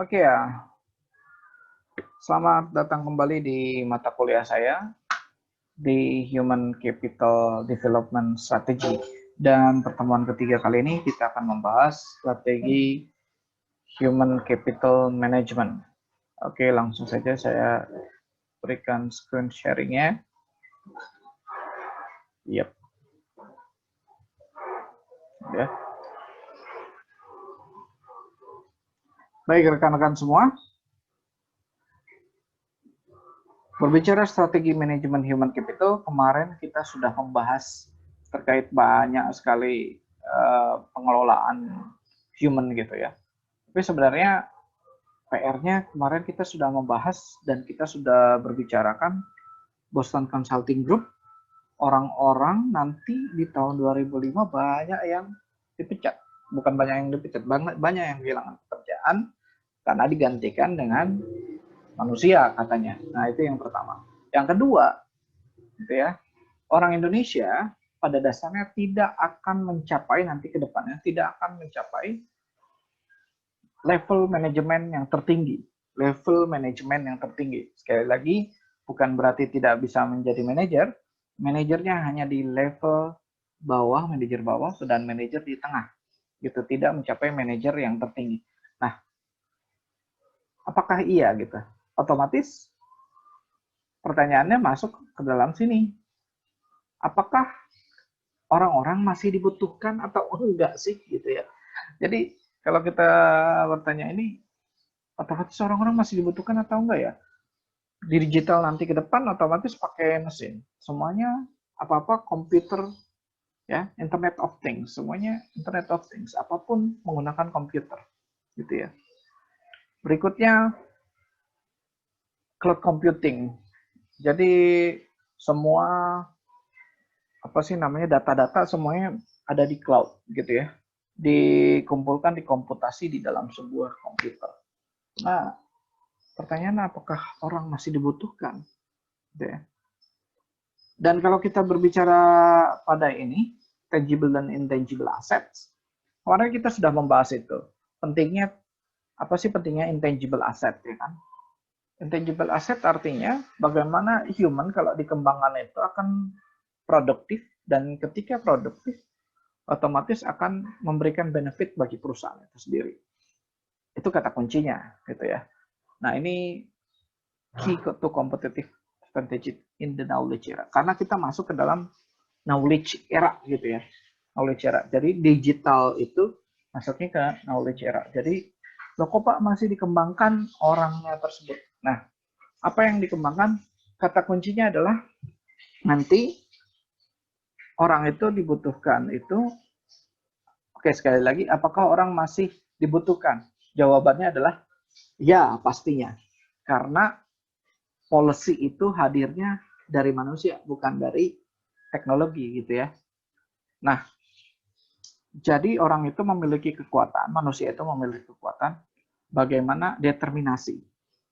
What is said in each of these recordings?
Oke ya, selamat datang kembali di mata kuliah saya di Human Capital Development Strategy. Dan pertemuan ketiga kali ini kita akan membahas strategi Human Capital Management. Oke, langsung saja saya berikan screen sharing-nya. Yep. Ya. Baik rekan-rekan semua, berbicara strategi manajemen human capital, kemarin kita sudah membahas terkait banyak sekali pengelolaan human gitu ya. Tapi sebenarnya PR-nya kemarin kita sudah membahas dan kita sudah berbicarakan Boston Consulting Group, orang-orang nanti di tahun 2005 banyak yang dipecat. Bukan banyak yang dipecat, banyak yang kehilangan pekerjaan karena digantikan dengan manusia katanya. Nah, itu yang pertama. Yang kedua, gitu ya, orang Indonesia pada dasarnya tidak akan mencapai nanti ke depannya, tidak akan mencapai level manajemen yang tertinggi. Level manajemen yang tertinggi. Sekali lagi, bukan berarti tidak bisa menjadi manajer. Manajernya hanya di level bawah, manajer bawah, dan manajer di tengah. Gitu, tidak mencapai manajer yang tertinggi. Nah, apakah iya gitu? Otomatis pertanyaannya masuk ke dalam sini. Apakah orang-orang masih dibutuhkan atau enggak sih gitu ya? Jadi kalau kita bertanya ini, otomatis orang-orang masih dibutuhkan atau enggak ya? Di digital nanti ke depan otomatis pakai mesin. Semuanya apa-apa komputer ya, Internet of Things, semuanya Internet of Things, apapun menggunakan komputer gitu ya. Berikutnya cloud computing. Jadi semua apa sih namanya data-data semuanya ada di cloud gitu ya. Dikumpulkan, dikomputasi di dalam sebuah komputer. Nah, pertanyaan apakah orang masih dibutuhkan? Gitu ya. Dan kalau kita berbicara pada ini, tangible dan intangible assets, kemarin kita sudah membahas itu. Pentingnya, apa sih pentingnya intangible asset, ya kan? Intangible asset artinya bagaimana human kalau dikembangkan itu akan produktif, dan ketika produktif, otomatis akan memberikan benefit bagi perusahaan itu sendiri. Itu kata kuncinya, gitu ya. Nah, ini key to competitive advantage in the knowledge era. Karena kita masuk ke dalam knowledge era gitu ya. Knowledge era. Jadi digital itu masuknya ke knowledge era. Jadi loh kok Pak masih dikembangkan orangnya tersebut. Nah, apa yang dikembangkan? Kata kuncinya adalah nanti orang itu dibutuhkan itu. Oke, sekali lagi, apakah orang masih dibutuhkan? Jawabannya adalah ya, pastinya. Karena policy itu hadirnya dari manusia, bukan dari teknologi gitu ya. Nah, jadi orang itu memiliki kekuatan, manusia itu memiliki kekuatan bagaimana determinasi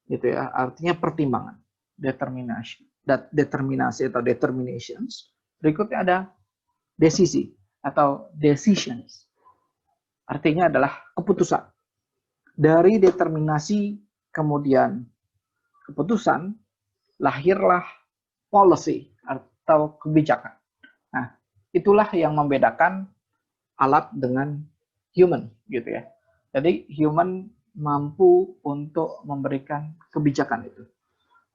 gitu ya. Artinya pertimbangan, determinasi atau determinations. Berikutnya ada decisi atau decisions. Artinya adalah keputusan. Dari determinasi kemudian keputusan lahirlah policy atau kebijakan. Nah, itulah yang membedakan alat dengan human gitu ya. Jadi human mampu untuk memberikan kebijakan itu.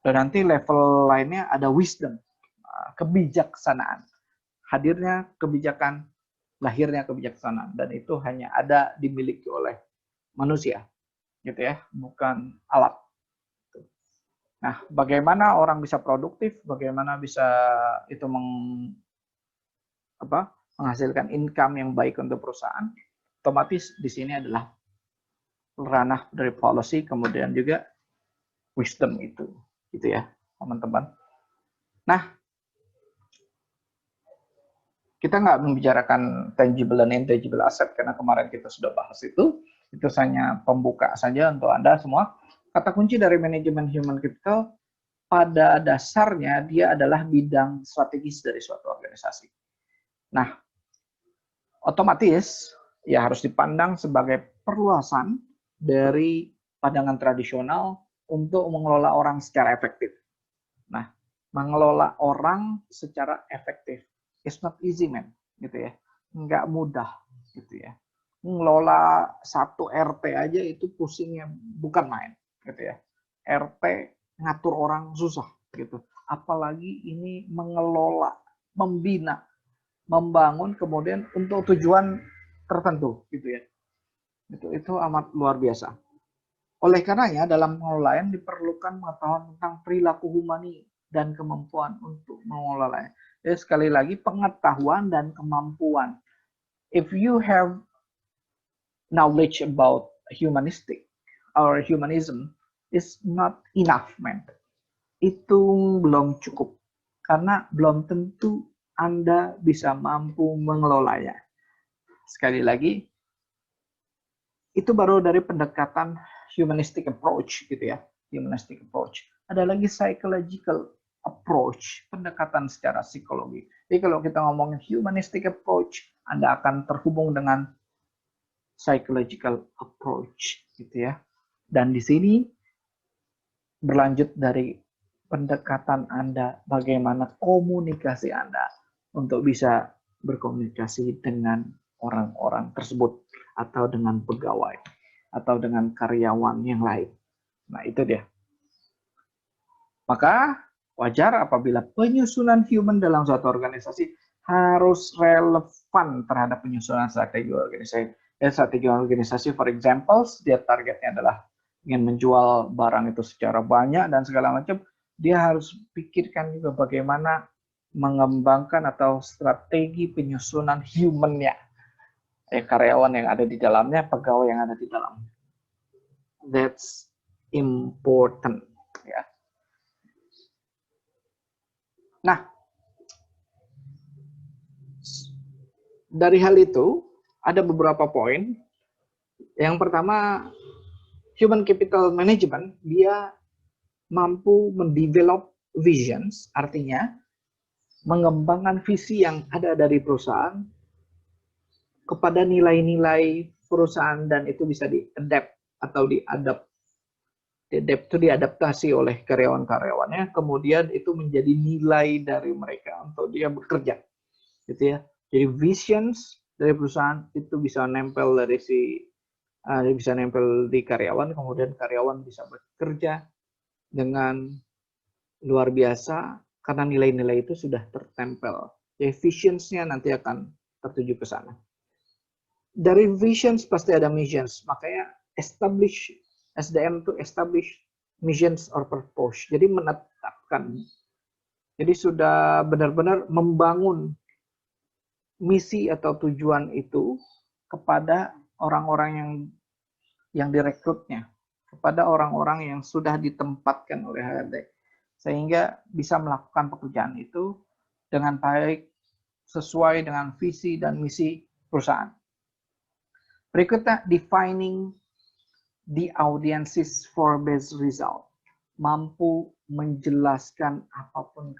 Dan nanti level lainnya ada wisdom, kebijaksanaan. Hadirnya kebijakan, lahirnya kebijaksanaan, dan itu hanya ada dimiliki oleh manusia gitu ya, bukan alat. Nah, bagaimana orang bisa produktif, bagaimana bisa itu menghasilkan income yang baik untuk perusahaan, otomatis di sini adalah ranah dari policy, kemudian juga wisdom itu, gitu ya, teman-teman. Nah, kita nggak membicarakan tangible dan intangible asset karena kemarin kita sudah bahas itu hanya pembuka saja untuk Anda semua. Kata kunci dari manajemen human capital pada dasarnya dia adalah bidang strategis dari suatu organisasi. Nah, otomatis ya harus dipandang sebagai perluasan dari pandangan tradisional untuk mengelola orang secara efektif. Nah, mengelola orang secara efektif it's not easy, man, gitu ya. Nggak mudah, gitu ya. Mengelola satu RT aja itu pusingnya bukan main, gitu ya. RT ngatur orang susah, gitu. Apalagi ini mengelola, membina, membangun kemudian untuk tujuan tertentu, gitu ya. Itu amat luar biasa. Oleh karenanya, dalam pengelolaan diperlukan pengetahuan tentang perilaku humani dan kemampuan untuk mengelolanya. Jadi sekali lagi, pengetahuan dan kemampuan. If you have knowledge about humanistic or humanism, is not enough, man. Itu belum cukup. Karena belum tentu Anda bisa mampu mengelolanya. Sekali lagi, itu baru dari pendekatan humanistic approach, gitu ya. Humanistic approach. Ada lagi psychological approach, pendekatan secara psikologi. Jadi kalau kita ngomongin humanistic approach, Anda akan terhubung dengan psychological approach, gitu ya. Dan di sini berlanjut dari pendekatan Anda, bagaimana komunikasi Anda untuk bisa berkomunikasi dengan orang-orang tersebut atau dengan pegawai atau dengan karyawan yang lain. Nah, itu dia. Maka wajar apabila penyusunan human dalam suatu organisasi harus relevan terhadap penyusunan strategi organisasi. Strategi organisasi, for example, dia targetnya adalah ingin menjual barang itu secara banyak dan segala macam, dia harus pikirkan juga bagaimana mengembangkan atau strategi penyusunan human-nya. Karyawan yang ada di dalamnya, pegawai yang ada di dalamnya. That's important, ya. Nah, dari hal itu ada beberapa poin. Yang pertama, human capital management, dia mampu mendevelop visions, artinya mengembangkan visi yang ada dari perusahaan kepada nilai-nilai perusahaan dan itu bisa diadapt atau diadaptasi oleh karyawan-karyawannya, kemudian itu menjadi nilai dari mereka untuk dia bekerja, gitu ya. Jadi visions dari perusahaan itu bisa nempel bisa nempel di karyawan, kemudian karyawan bisa bekerja dengan luar biasa karena nilai-nilai itu sudah tertempel. Jadi visionsnya nanti akan tertuju ke sana. Dari visions pasti ada missions, makanya establish SDM to establish missions or purpose. Jadi menetapkan. Jadi sudah benar-benar membangun misi atau tujuan itu kepada orang-orang yang direkrutnya, kepada orang-orang yang sudah ditempatkan oleh HRD, sehingga bisa melakukan pekerjaan itu dengan baik sesuai dengan visi dan misi perusahaan. Berikutnya, defining the audiences for best result. Mampu menjelaskan apapun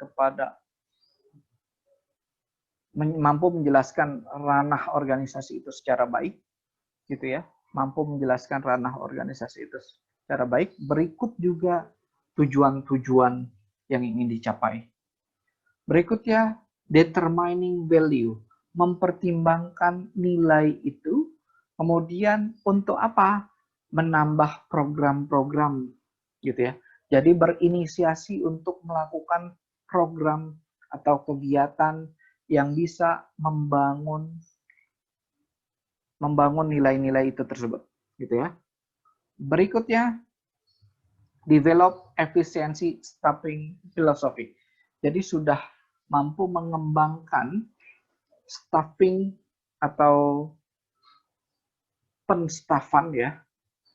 mampu menjelaskan ranah organisasi itu secara baik, gitu ya. Mampu menjelaskan ranah organisasi itu secara baik. Berikut juga tujuan-tujuan yang ingin dicapai. Berikutnya, determining value. Mempertimbangkan nilai itu. Kemudian untuk apa? Menambah program-program, gitu ya. Jadi berinisiasi untuk melakukan program atau kegiatan yang bisa membangun nilai-nilai itu tersebut, gitu ya. Berikutnya, develop efficiency staffing philosophy. Jadi sudah mampu mengembangkan staffing atau penstaffan, ya,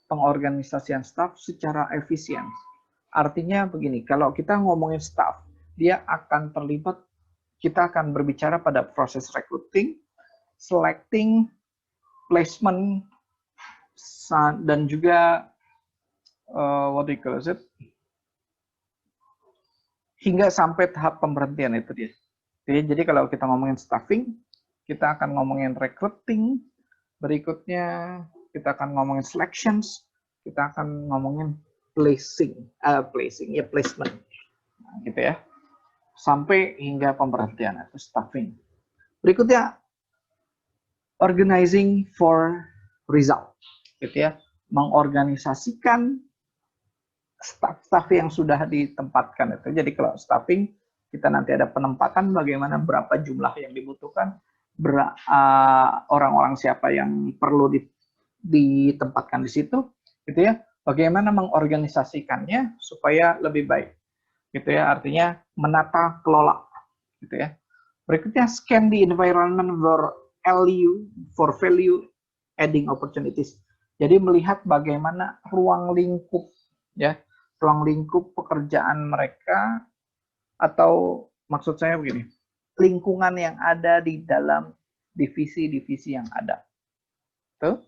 pengorganisasian staff secara efisien. Artinya begini, kalau kita ngomongin staff, dia akan terlibat, kita akan berbicara pada proses recruiting, selecting, placement, dan juga what do you call it, hingga sampai tahap pemberhentian itu dia. Jadi kalau kita ngomongin staffing, kita akan ngomongin recruiting, berikutnya kita akan ngomongin selections, kita akan ngomongin placement, nah, gitu ya, sampai hingga pemberhentian atau staffing. Berikutnya, organizing for result, gitu ya, mengorganisasikan staff yang sudah ditempatkan itu. Jadi kalau staffing, kita nanti ada penempatan bagaimana berapa jumlah yang dibutuhkan, orang-orang siapa yang perlu ditempatkan di situ, gitu ya. Bagaimana mengorganisasikannya supaya lebih baik, gitu ya. Artinya menata kelola, gitu ya. Berikutnya, scan the environment for value adding opportunities. Jadi melihat bagaimana ruang lingkup, ya, ruang lingkup pekerjaan mereka, atau maksud saya begini, lingkungan yang ada di dalam divisi-divisi yang ada. Tuh.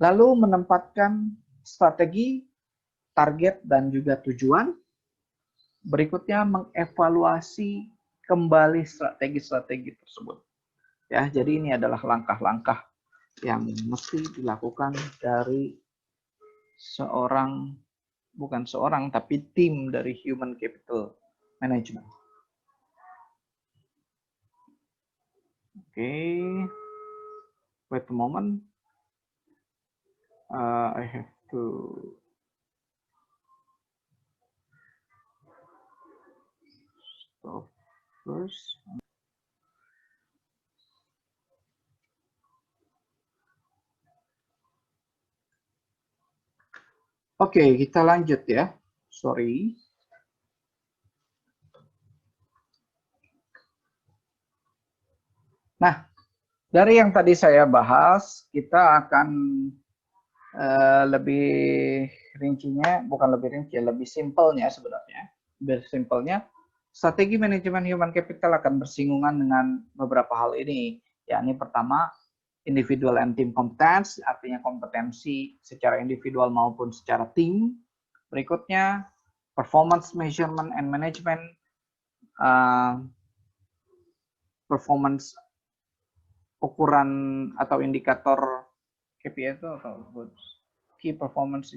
Lalu menempatkan strategi, target, dan juga tujuan. Berikutnya mengevaluasi kembali strategi-strategi tersebut. Ya, jadi ini adalah langkah-langkah yang mesti dilakukan dari bukan seorang, tapi tim dari Human Capital Management. Oke, wait a moment. I have to stop first. Oke, kita lanjut ya. Sorry. Nah, dari yang tadi saya bahas, kita akan lebih rincinya, bukan lebih rinci, lebih simpelnya sebenarnya. Lebih simpelnya, strategi manajemen human capital akan bersinggungan dengan beberapa hal ini. Yakni pertama, individual and team competence, artinya kompetensi secara individual maupun secara tim. Berikutnya, performance measurement and management, performance ukuran atau indikator KPI itu atau key performance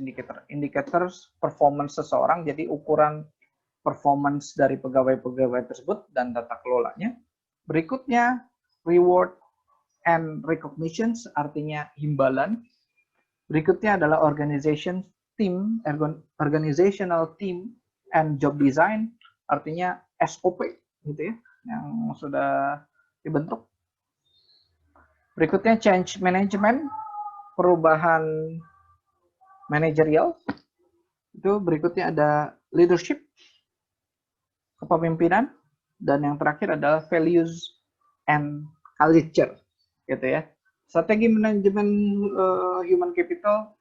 indicators performance seseorang, jadi ukuran performance dari pegawai-pegawai tersebut dan tata kelolanya. Berikutnya, reward and recognitions, artinya imbalan. Berikutnya adalah organizational team and job design, artinya SOP gitu ya, yang sudah dibentuk. Berikutnya change management, perubahan manajerial. Itu berikutnya ada leadership, kepemimpinan, dan yang terakhir adalah values and culture, gitu ya. Strategi manajemen human capital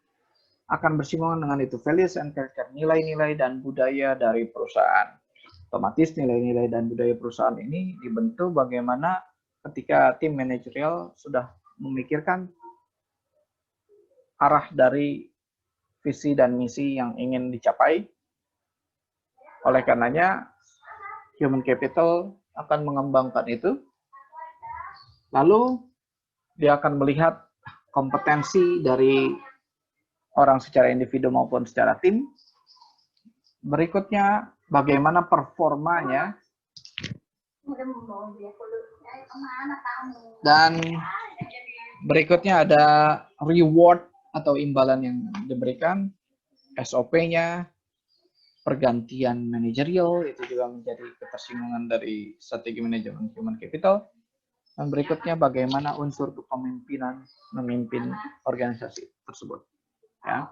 akan bersinggungan dengan itu, values and culture, nilai-nilai dan budaya dari perusahaan. Otomatis nilai-nilai dan budaya perusahaan ini dibentuk bagaimana ketika tim manajerial sudah memikirkan arah dari visi dan misi yang ingin dicapai. Oleh karenanya, human capital akan mengembangkan itu. Lalu, dia akan melihat kompetensi dari orang secara individu maupun secara tim. Berikutnya, bagaimana performanya. Dan berikutnya ada reward atau imbalan yang diberikan, SOP-nya, pergantian manajerial, itu juga menjadi ketersinggungan dari strategi manajemen human capital. Dan berikutnya bagaimana unsur kepemimpinan memimpin organisasi tersebut. Ya.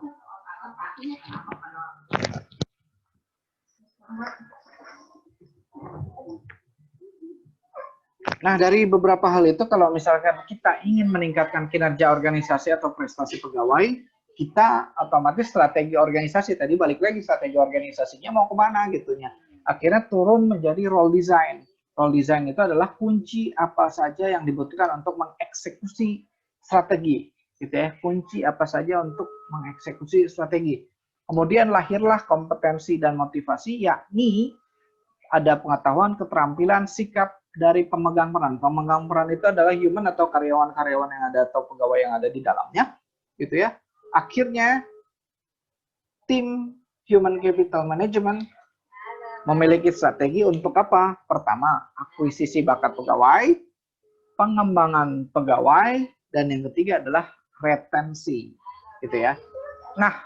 Nah, dari beberapa hal itu, kalau misalkan kita ingin meningkatkan kinerja organisasi atau prestasi pegawai, kita otomatis strategi organisasi, tadi balik lagi strategi organisasinya mau kemana gitunya. Akhirnya turun menjadi role design. Role design itu adalah kunci apa saja yang dibutuhkan untuk mengeksekusi strategi, gitu ya. Kunci apa saja untuk mengeksekusi strategi. Kemudian lahirlah kompetensi dan motivasi, yakni ada pengetahuan, keterampilan, sikap dari pemegang peran. Pemegang peran itu adalah human atau karyawan-karyawan yang ada atau pegawai yang ada di dalamnya, gitu ya. akhirnya tim Human Capital Management memiliki strategi untuk apa? Pertama, akuisisi bakat pegawai, pengembangan pegawai, dan yang ketiga adalah retensi, gitu ya. Nah,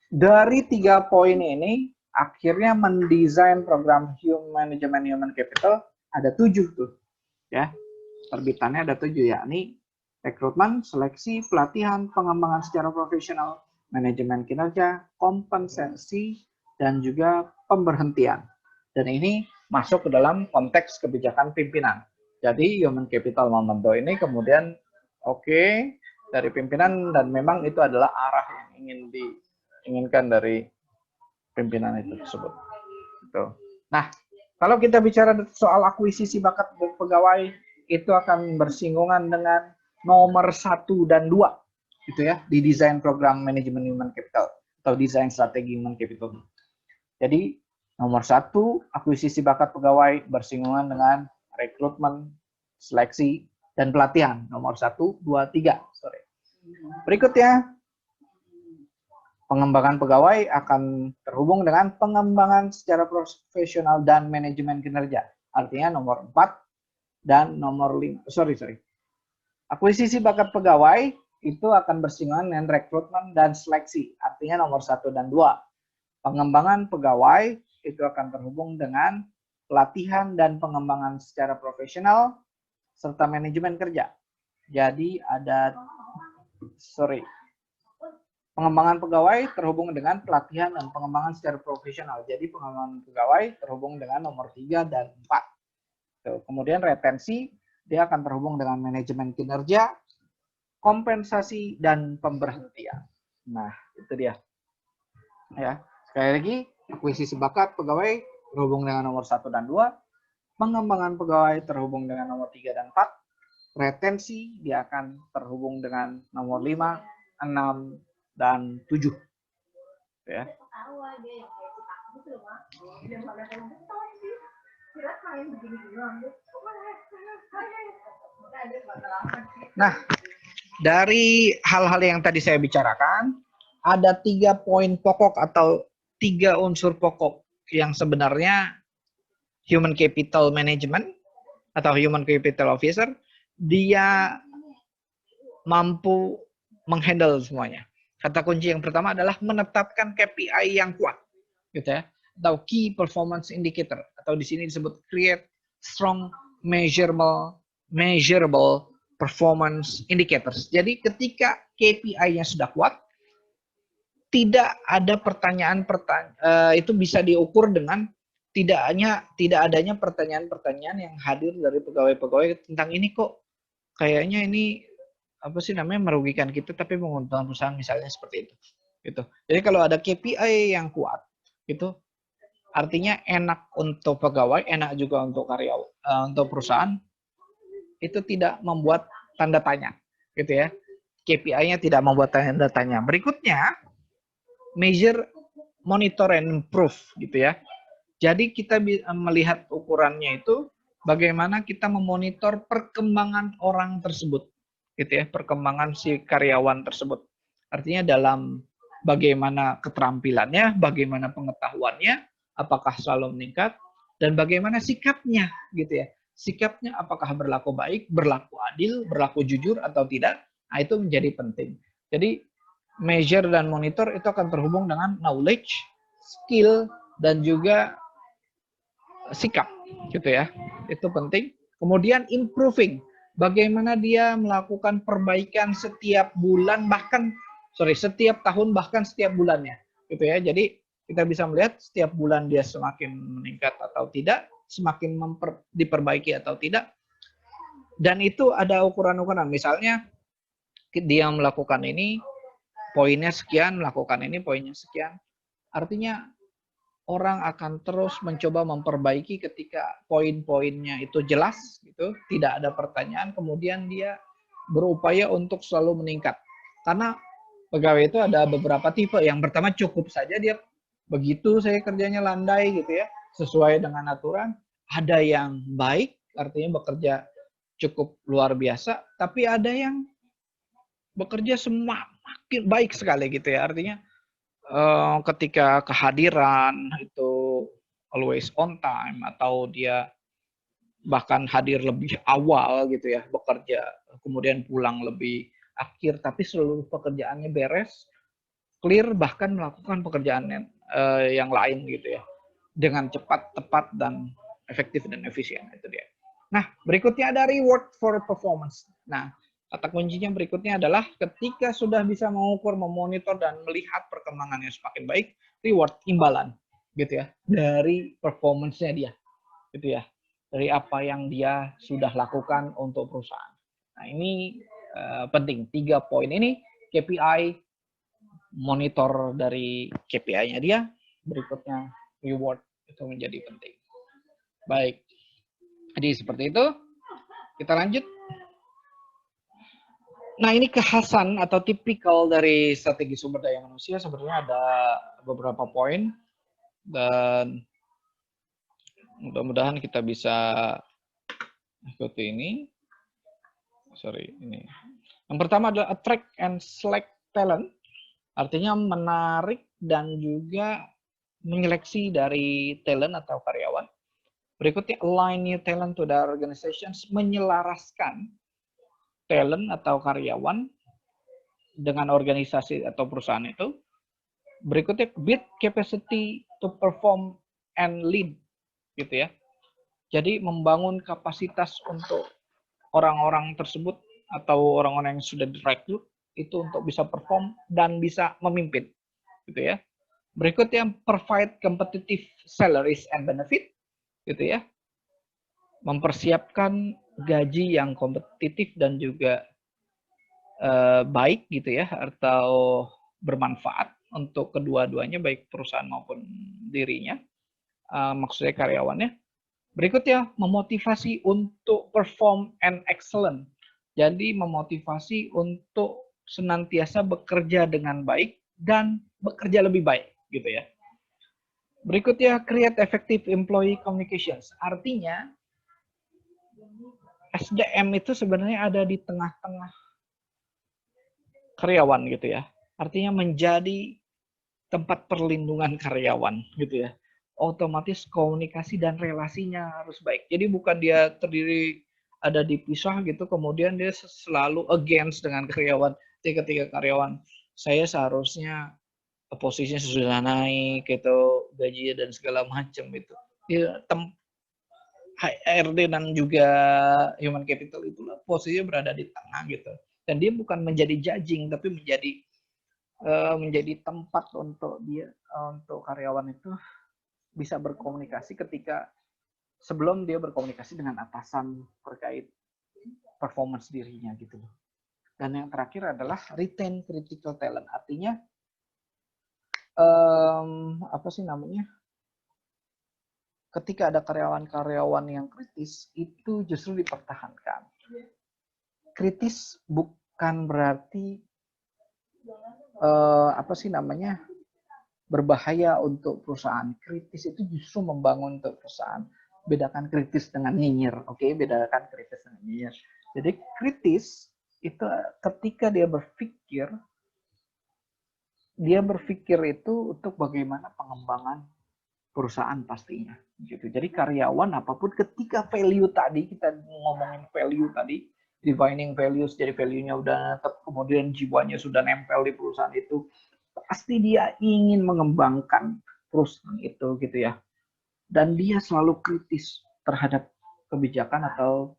dari 3 poin ini, akhirnya mendesain program Human Capital ada 7 tuh, ya. Terbitannya ada 7, yakni rekrutmen, seleksi, pelatihan, pengembangan secara profesional, manajemen kinerja, kompensasi, dan juga pemberhentian. Dan ini masuk ke dalam konteks kebijakan pimpinan. Jadi Human Capital membentuk ini kemudian dari pimpinan, dan memang itu adalah arah yang diinginkan dari pimpinan itu tersebut. Gitu. Nah, kalau kita bicara soal akuisisi bakat pegawai, itu akan bersinggungan dengan nomor 1 dan 2, gitu ya, di desain program manajemen human capital atau desain strategi human capital. Jadi nomor 1, akuisisi bakat pegawai bersinggungan dengan rekrutmen, seleksi, dan pelatihan. Nomor 1, 2, 3. Berikutnya, pengembangan pegawai akan terhubung dengan pengembangan secara profesional dan manajemen kinerja. Artinya nomor 4 dan nomor 5. Akuisisi bakat pegawai itu akan bersinggungan dengan rekrutmen dan seleksi. Artinya nomor 1 dan 2. Pengembangan pegawai itu akan terhubung dengan pelatihan dan pengembangan secara profesional serta manajemen kerja. Jadi pengembangan pegawai terhubung dengan pelatihan dan pengembangan secara profesional. Jadi pengembangan pegawai terhubung dengan nomor 3 dan 4. Kemudian retensi, dia akan terhubung dengan manajemen kinerja, kompensasi, dan pemberhentian. Nah, itu dia. Ya. Sekali lagi, akuisisi bakat pegawai terhubung dengan nomor 1 dan 2, pengembangan pegawai terhubung dengan nomor 3 dan 4, retensi dia akan terhubung dengan nomor 5, 6, dan 7. Ya. Nah, dari hal-hal yang tadi saya bicarakan, ada 3 poin pokok atau 3 unsur pokok yang sebenarnya Human Capital Management atau Human Capital Officer dia mampu menghandle semuanya. Kata kunci yang pertama adalah menetapkan KPI yang kuat, gitu ya, atau Key Performance Indicator, atau di sini disebut create strong measurable performance indicators. Jadi ketika KPI-nya sudah kuat, tidak ada itu bisa diukur dengan tidak adanya pertanyaan-pertanyaan yang hadir dari pegawai-pegawai tentang ini kok kayaknya ini apa sih namanya merugikan kita tapi menguntungkan perusahaan, misalnya seperti itu. Gitu. Jadi kalau ada KPI yang kuat, itu artinya enak untuk pegawai, enak juga untuk karyawan, untuk perusahaan, itu tidak membuat tanda tanya, gitu ya. KPI-nya tidak membuat tanda tanya. Berikutnya, measure, monitor, and improve, gitu ya. Jadi kita melihat ukurannya itu bagaimana kita memonitor perkembangan orang tersebut, gitu ya, perkembangan si karyawan tersebut. Artinya dalam bagaimana keterampilannya, bagaimana pengetahuannya, apakah selalu meningkat, dan bagaimana sikapnya, gitu ya. Sikapnya apakah berlaku baik, berlaku adil, berlaku jujur atau tidak. Nah, itu menjadi penting. Jadi measure dan monitor itu akan terhubung dengan knowledge, skill, dan juga sikap, gitu ya. Itu penting. Kemudian improving, bagaimana dia melakukan perbaikan setiap bulan, setiap tahun, bahkan setiap bulannya, gitu ya. Jadi kita bisa melihat setiap bulan dia semakin meningkat atau tidak, semakin diperbaiki atau tidak. Dan itu ada ukuran-ukuran. Misalnya dia melakukan ini, poinnya sekian, melakukan ini, poinnya sekian. Artinya orang akan terus mencoba memperbaiki ketika poin-poinnya itu jelas, gitu, tidak ada pertanyaan, kemudian dia berupaya untuk selalu meningkat. Karena pegawai itu ada beberapa tipe. Yang pertama, cukup saja dia begitu saya kerjanya landai, gitu ya, sesuai dengan aturan. Ada yang baik, artinya bekerja cukup luar biasa, tapi ada yang bekerja semakin baik sekali gitu ya. Artinya ketika kehadiran itu always on time atau dia bahkan hadir lebih awal gitu ya, bekerja kemudian pulang lebih akhir, tapi seluruh pekerjaannya beres, clear, bahkan melakukan pekerjaan yang lain gitu ya dengan cepat, tepat, dan efektif dan efisien. Itu dia. Nah, berikutnya ada reward for performance. Nah, kata kuncinya berikutnya adalah ketika sudah bisa mengukur, memonitor, dan melihat perkembangannya semakin baik, reward, imbalan gitu ya dari performance-nya dia gitu ya, dari apa yang dia sudah lakukan untuk perusahaan. Nah, ini penting. 3 poin ini, KPI, monitor dari KPI-nya dia, berikutnya reward, itu menjadi penting. Baik, jadi seperti itu. Kita lanjut. Nah, ini kekhasan atau tipikal dari strategi sumber daya manusia. Sebenarnya ada beberapa poin dan mudah-mudahan kita bisa ikuti ini. Yang pertama adalah attract and select talent. Artinya menarik dan juga menyeleksi dari talent atau karyawan. Berikutnya align new talent to the organizations, menyelaraskan talent atau karyawan dengan organisasi atau perusahaan itu. Berikutnya build capacity to perform and lead gitu ya. Jadi membangun kapasitas untuk orang-orang tersebut atau orang-orang yang sudah direkrut itu untuk bisa perform dan bisa memimpin gitu ya. Berikutnya provide competitive salaries and benefit gitu ya. Mempersiapkan gaji yang kompetitif dan juga baik gitu ya, atau bermanfaat untuk kedua-duanya, baik perusahaan maupun dirinya, maksudnya karyawannya. Berikutnya memotivasi untuk perform and excellent. Jadi memotivasi untuk senantiasa bekerja dengan baik dan bekerja lebih baik gitu ya. Berikutnya create effective employee communications. Artinya SDM itu sebenarnya ada di tengah-tengah karyawan gitu ya. Artinya menjadi tempat perlindungan karyawan gitu ya. Otomatis komunikasi dan relasinya harus baik. Jadi bukan dia terdiri ada dipisah gitu, kemudian dia selalu against dengan karyawan. Ketika karyawan, saya seharusnya posisinya sudah naik gitu, gajinya dan segala macam itu. Dia HRD dan juga human capital itulah posisinya berada di tengah gitu. Dan dia bukan menjadi judging, tapi menjadi tempat untuk dia, untuk karyawan itu bisa berkomunikasi ketika sebelum dia berkomunikasi dengan atasan terkait performance dirinya gitu loh. Dan yang terakhir adalah retain critical talent. Artinya apa sih namanya? Ketika ada karyawan-karyawan yang kritis, itu justru dipertahankan. Kritis bukan berarti apa sih namanya, berbahaya untuk perusahaan. Kritis itu justru membangun untuk perusahaan. Bedakan kritis dengan nyinyir, oke? Bedakan kritis dengan nyinyir. Jadi kritis itu ketika dia berpikir itu untuk bagaimana pengembangan perusahaan pastinya gitu. Jadi karyawan apapun ketika value tadi, kita ngomongin value tadi, defining values, jadi value-nya udah kemudian jiwanya sudah nempel di perusahaan itu, pasti dia ingin mengembangkan perusahaan itu gitu ya. Dan dia selalu kritis terhadap kebijakan atau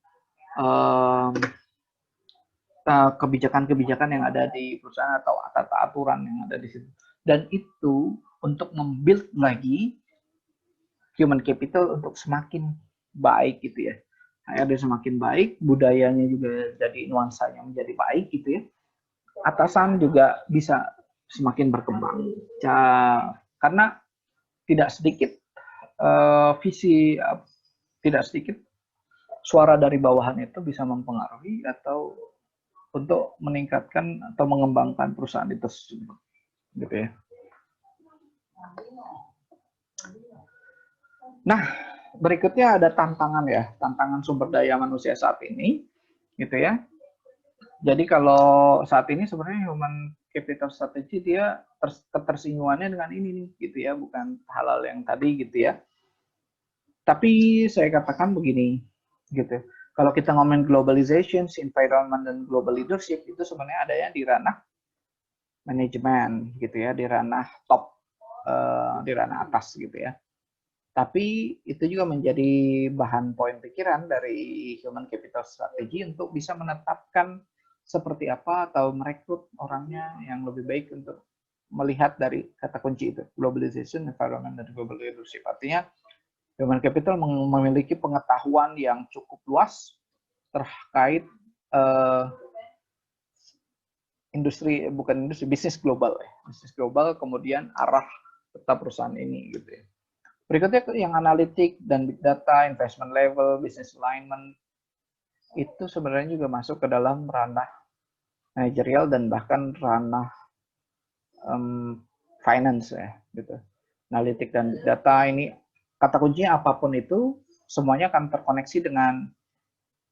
kebijakan-kebijakan yang ada di perusahaan atau aturan yang ada di situ. Dan itu untuk membuild lagi human capital untuk semakin baik gitu ya. HRD semakin baik, budayanya juga jadi nuansanya menjadi baik gitu ya. Atasan juga bisa semakin berkembang. Karena tidak sedikit tidak sedikit suara dari bawahan itu bisa mempengaruhi atau untuk meningkatkan atau mengembangkan perusahaan itu gitu ya. Nah, berikutnya ada tantangan ya, tantangan sumber daya manusia saat ini, gitu ya. Jadi kalau saat ini sebenarnya human capital strategy dia ketersinggungannya dengan ini nih gitu ya, bukan hal-hal yang tadi gitu ya. Tapi saya katakan begini gitu. Kalau kita ngomongin globalization, environment dan global leadership itu sebenarnya ada yang di ranah manajemen gitu ya, di ranah top, di ranah atas gitu ya. Tapi itu juga menjadi bahan poin pikiran dari human capital strategy untuk bisa menetapkan seperti apa atau merekrut orangnya yang lebih baik untuk melihat dari kata kunci itu, globalization, environment, dan global leadership. Artinya human capital memiliki pengetahuan yang cukup luas terkait bisnis global ya. Bisnis global, kemudian arah tetap perusahaan ini gitu ya. Berikutnya yang analitik dan big data, investment level, business alignment, itu sebenarnya juga masuk ke dalam ranah manajerial dan bahkan ranah finance ya, gitu. Analitik dan big data ini kata kuncinya apapun itu, semuanya akan terkoneksi dengan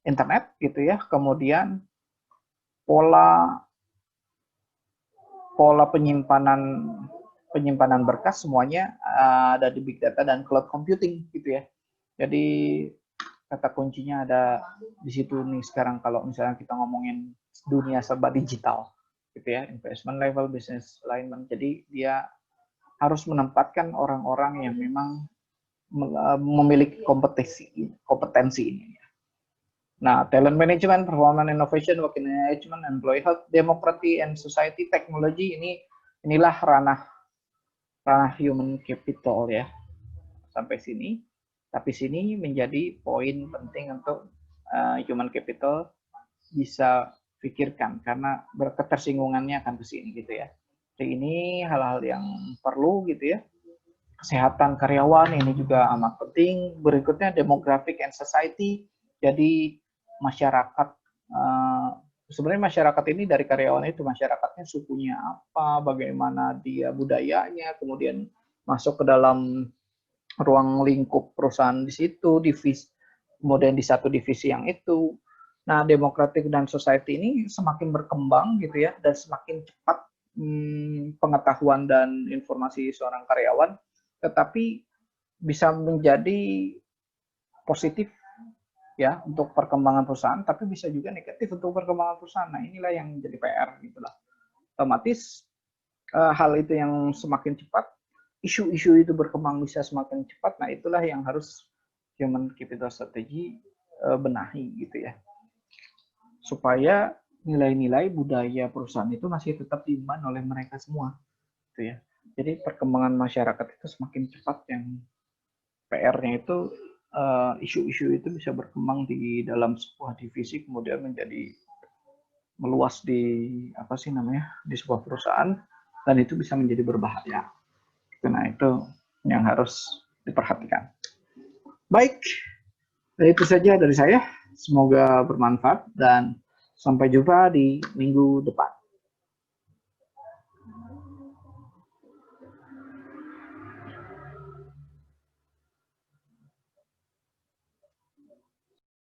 internet gitu ya. Kemudian pola penyimpanan berkas semuanya ada di big data dan cloud computing gitu ya. Jadi kata kuncinya ada di situ nih sekarang kalau misalnya kita ngomongin dunia serba digital gitu ya, investment level, business alignment. Jadi dia harus menempatkan orang-orang yang memang memiliki kompetensi ini. Nah, talent management, performance innovation, work management, employee health, democracy and society, technology, inilah ranah human capital ya. Sampai sini. Tapi sini menjadi poin penting untuk human capital bisa pikirkan karena ketersinggungannya akan ke sini gitu ya. Jadi ini hal-hal yang perlu gitu ya. Kesehatan karyawan ini juga amat penting. Berikutnya demographic and society. Jadi masyarakat, sebenarnya masyarakat ini dari karyawan itu masyarakatnya sukunya apa, bagaimana dia budayanya, kemudian masuk ke dalam ruang lingkup perusahaan di situ, divisi, kemudian di satu divisi yang itu. Nah, democratic dan society ini semakin berkembang gitu ya, dan semakin cepat pengetahuan dan informasi seorang karyawan, tetapi bisa menjadi positif ya untuk perkembangan perusahaan, tapi bisa juga negatif untuk perkembangan perusahaan. Nah, inilah yang jadi PR gitulah. Otomatis hal itu yang semakin cepat, isu-isu itu berkembang bisa semakin cepat. Nah, itulah yang harus human capital strategy benahi gitu ya. Supaya nilai-nilai budaya perusahaan itu masih tetap diemban oleh mereka semua gitu ya. Jadi perkembangan masyarakat itu semakin cepat, yang PR-nya itu isu-isu itu bisa berkembang di dalam sebuah divisi kemudian menjadi meluas di di sebuah perusahaan, dan itu bisa menjadi berbahaya. Nah, itu yang harus diperhatikan. Baik, itu saja dari saya. Semoga bermanfaat dan sampai jumpa di minggu depan.